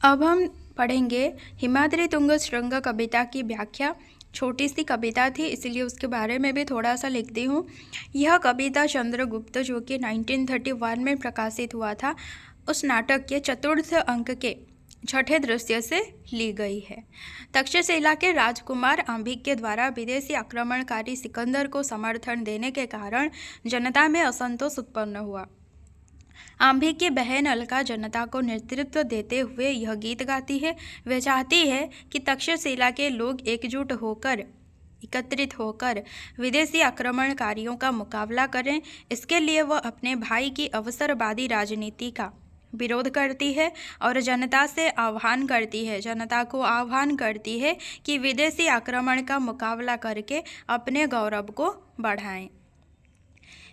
अब हम पढ़ेंगे हिमाद्री तुंग श्रृंग कविता की व्याख्या। छोटी सी कविता थी इसलिए उसके बारे में भी थोड़ा सा लिखती हूँ। यह कविता चंद्रगुप्त जो कि 1931 में प्रकाशित हुआ था, उस नाटक के चतुर्थ अंक के छठे दृश्य से ली गई है। तक्षशिला के राजकुमार आंभिक के द्वारा विदेशी आक्रमणकारी सिकंदर को समर्थन देने के कारण जनता में असंतोष उत्पन्न हुआ। आंभिक की बहन अलका जनता को नेतृत्व देते हुए यह गीत गाती है। वह चाहती है कि तक्षशिला के लोग एकत्रित होकर विदेशी आक्रमणकारियों का मुकाबला करें। इसके लिए वह अपने भाई की अवसरवादी राजनीति का विरोध करती है और जनता को आह्वान करती है कि विदेशी आक्रमण का मुकाबला करके अपने गौरव को बढ़ाएं।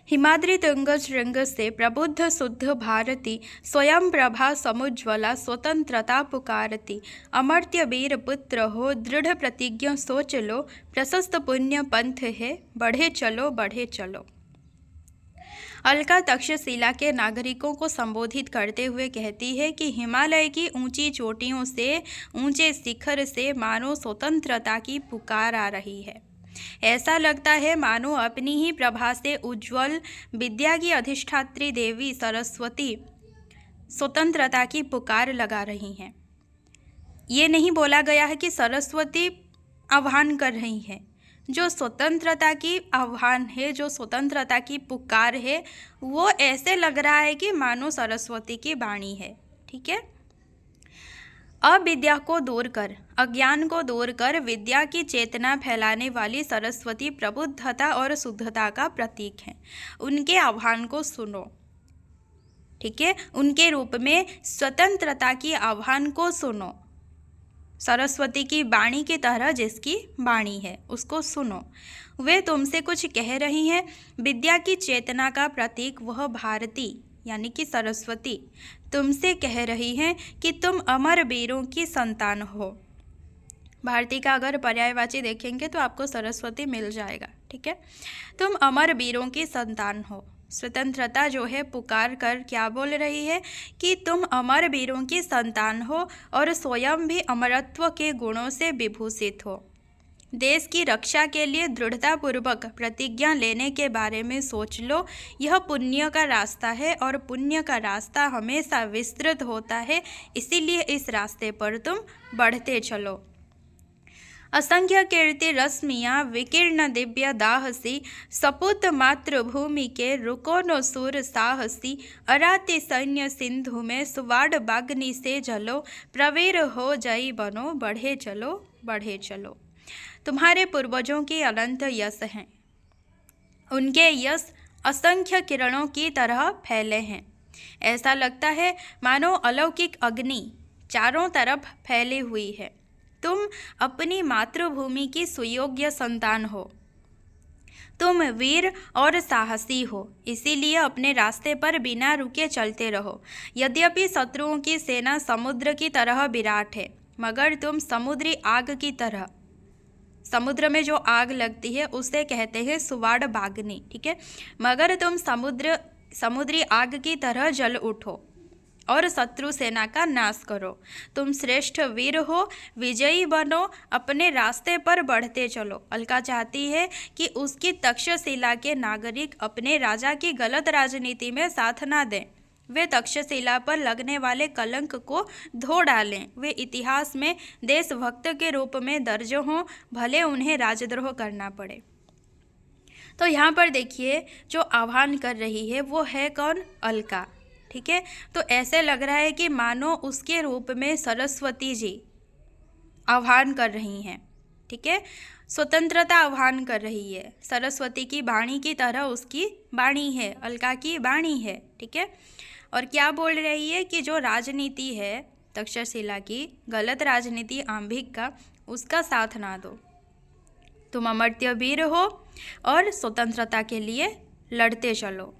हिमाद्री तुंग श्रृंग से प्रबुद्ध शुद्ध भारती, स्वयं प्रभा समुज्ज्वला स्वतंत्रता पुकारती। अमर्त्य वीर पुत्र हो, दृढ़ प्रतिज्ञ सोच लो, प्रशस्त पुण्य पंथ है, बढ़े चलो बढ़े चलो। अलका तक्षशिला के नागरिकों को संबोधित करते हुए कहती है कि हिमालय की ऊंची चोटियों से, ऊंचे शिखर से मानो स्वतंत्रता की पुकार आ रही है। ऐसा लगता है मानो अपनी ही प्रभा से उज्ज्वल विद्या की अधिष्ठात्री देवी सरस्वती स्वतंत्रता की पुकार लगा रही हैं। ये नहीं बोला गया है कि सरस्वती आह्वान कर रही हैं। जो स्वतंत्रता की आह्वान है, जो स्वतंत्रता की पुकार है, वो ऐसे लग रहा है कि मानो सरस्वती की वाणी है। ठीक है। अविद्या को दूर कर, अज्ञान को दूर कर विद्या की चेतना फैलाने वाली सरस्वती प्रबुद्धता और शुद्धता का प्रतीक है। उनके आह्वान को सुनो। ठीक है। उनके रूप में स्वतंत्रता की आह्वान को सुनो। सरस्वती की वाणी की तरह जिसकी वाणी है उसको सुनो। वे तुमसे कुछ कह रही हैं। विद्या की चेतना का प्रतीक वह भारती यानी कि सरस्वती तुमसे कह रही हैं कि तुम अमर वीरों की संतान हो। भारती का अगर पर्यायवाची देखेंगे तो आपको सरस्वती मिल जाएगा। ठीक है। तुम अमर वीरों की संतान हो। स्वतंत्रता जो है पुकार कर क्या बोल रही है कि तुम अमर वीरों की संतान हो और स्वयं भी अमरत्व के गुणों से विभूषित हो। देश की रक्षा के लिए दृढ़तापूर्वक प्रतिज्ञा लेने के बारे में सोच लो। यह पुण्य का रास्ता है और पुण्य का रास्ता हमेशा विस्तृत होता है, इसीलिए इस रास्ते पर तुम बढ़ते चलो। असंख्य कीर्ति रश्मियाँ विकीर्ण दिव्य दाहसी, सपूत मातृभूमि के रुको नो सूर साहसी। अराती सैन्य सिंधु में सुवाड़ बाग्नि से जलो, प्रवीर हो जई बनो, बढ़े चलो बढ़े चलो। तुम्हारे पूर्वजों के अनंत यश हैं। उनके यश असंख्य किरणों की तरह फैले हैं। ऐसा लगता है मानो अलौकिक अग्नि चारों तरफ फैली हुई है। तुम अपनी मातृभूमि की सुयोग्य संतान हो। तुम वीर और साहसी हो, इसीलिए अपने रास्ते पर बिना रुके चलते रहो। यद्यपि शत्रुओं की सेना समुद्र की तरह विराट है, मगर तुम समुद्री आग की तरह, समुद्र में जो आग लगती है उसे कहते हैं सुवाड़ बाग्नि। ठीक है। मगर तुम समुद्री आग की तरह जल उठो और शत्रु सेना का नाश करो। तुम श्रेष्ठ वीर हो, विजयी बनो, अपने रास्ते पर बढ़ते चलो। अलका चाहती है कि उसकी तक्षशिला के नागरिक अपने राजा की गलत राजनीति में साथ ना दें। वे तक्षशिला पर लगने वाले कलंक को धो डालें। वे इतिहास में देशभक्त के रूप में दर्ज हों, भले उन्हें राजद्रोह करना पड़े। तो यहाँ पर देखिए जो आह्वान कर रही है वो है कौन? अलका। ठीक है। तो ऐसे लग रहा है कि मानो उसके रूप में सरस्वती जी आह्वान कर रही हैं। ठीक है। स्वतंत्रता आह्वान कर रही है। सरस्वती की वाणी की तरह उसकी वाणी है, अलका की वाणी है। ठीक है। और क्या बोल रही है कि जो राजनीति है तक्षशिला की, गलत राजनीति आंभिक का, उसका साथ ना दो। तुम अमर्त्य वीर हो और स्वतंत्रता के लिए लड़ते चलो।